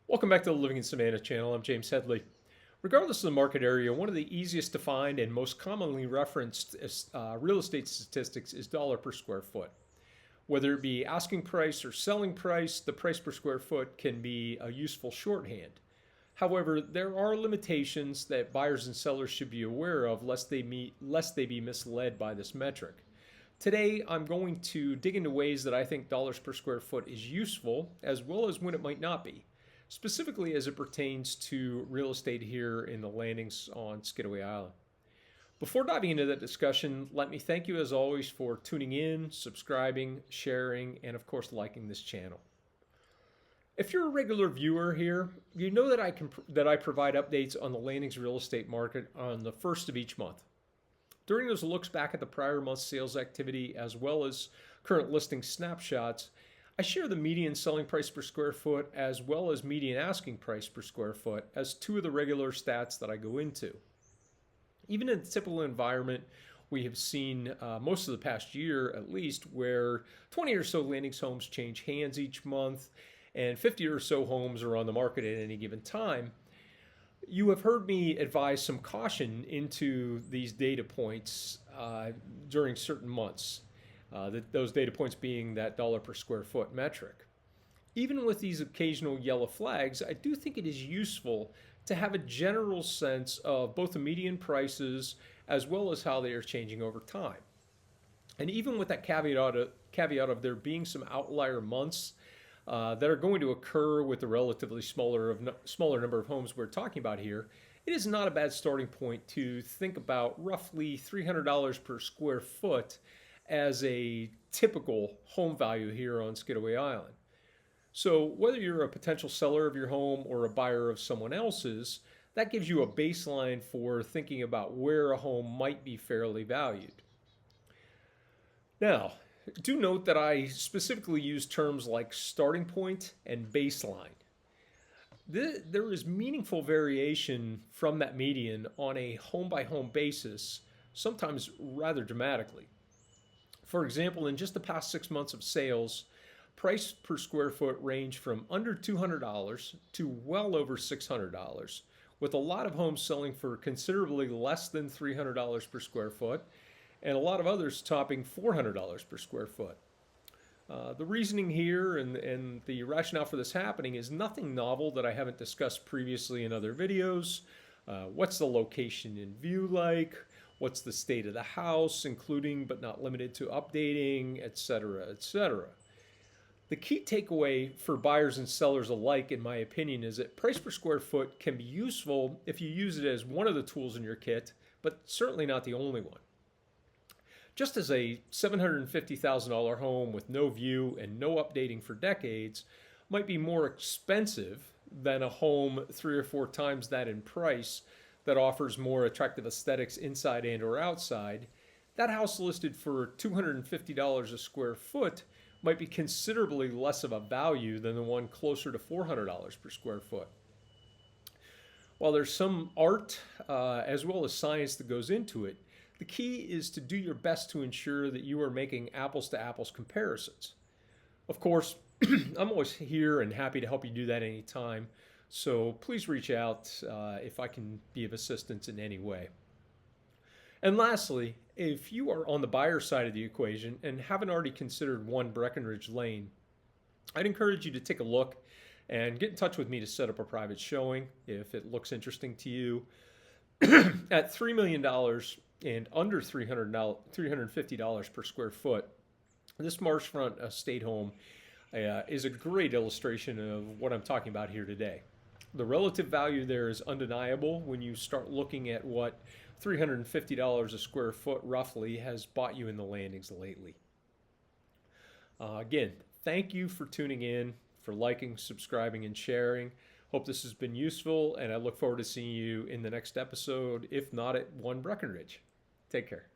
Welcome back to the Living in Savannah channel. I'm James Headley. Regardless of the market area, one of the easiest to find and most commonly referenced real estate statistics is dollar per square foot. Whether it be asking price or selling price, the price per square foot can be a useful shorthand. However, there are limitations that buyers and sellers should be aware of lest they be misled by this metric. Today, I'm going to dig into ways that I think dollars per square foot is useful, as well as when it might not be, specifically as it pertains to real estate here in the landings on Skidaway Island. Before diving into that discussion, let me thank you as always for tuning in, subscribing, sharing, and of course liking this channel. If you're a regular viewer here, you know that I provide updates on the landings real estate market on the first of each month. During those looks back at the prior month's sales activity as well as current listing snapshots, I share the median selling price per square foot as well as median asking price per square foot as two of the regular stats that I go into. Even in a typical environment, we have seen most of the past year at least where 20 or so landings homes change hands each month and 50 or so homes are on the market at any given time. You have heard me advise some caution into these data points during certain months. Those data points being that dollar per square foot metric. Even with these occasional yellow flags, I do think it is useful to have a general sense of both the median prices as well as how they are changing over time. And even with that caveat of there being some outlier months that are going to occur with the relatively smaller number of homes we're talking about here, it is not a bad starting point to think about roughly $300 per square foot as a typical home value here on Skidaway Island. So whether you're a potential seller of your home or a buyer of someone else's, that gives you a baseline for thinking about where a home might be fairly valued. Now, do note that I specifically use terms like starting point and baseline. There is meaningful variation from that median on a home-by-home basis, sometimes rather dramatically. For example, in just the past 6 months of sales, price per square foot ranged from under $200 to well over $600, with a lot of homes selling for considerably less than $300 per square foot, and a lot of others topping $400 per square foot. The reasoning here and the rationale for this happening is nothing novel that I haven't discussed previously in other videos. What's the location in view like? What's the state of the house, including but not limited to updating, etc., etc. The key takeaway for buyers and sellers alike, in my opinion, is that price per square foot can be useful if you use it as one of the tools in your kit, but certainly not the only one. Just as a $750,000 home with no view and no updating for decades might be more expensive than a home 3 or 4 times that in price that offers more attractive aesthetics inside and or outside, that house listed for $250 a square foot might be considerably less of a value than the one closer to $400 per square foot. While there's some art as well as science that goes into it, the key is to do your best to ensure that you are making apples to apples comparisons. Of course, I'm always here and happy to help you do that anytime. So please reach out if I can be of assistance in any way. And lastly, if you are on the buyer side of the equation and haven't already considered One Breckenridge Lane, I'd encourage you to take a look and get in touch with me to set up a private showing if it looks interesting to you. At $3 million and under $350 per square foot, this marshfront estate home is a great illustration of what I'm talking about here today. The relative value there is undeniable when you start looking at what $350 a square foot roughly has bought you in the landings lately. Again, thank you for tuning in, for liking, subscribing, and sharing. Hope this has been useful, and I look forward to seeing you in the next episode, if not at One Breckenridge. Take care.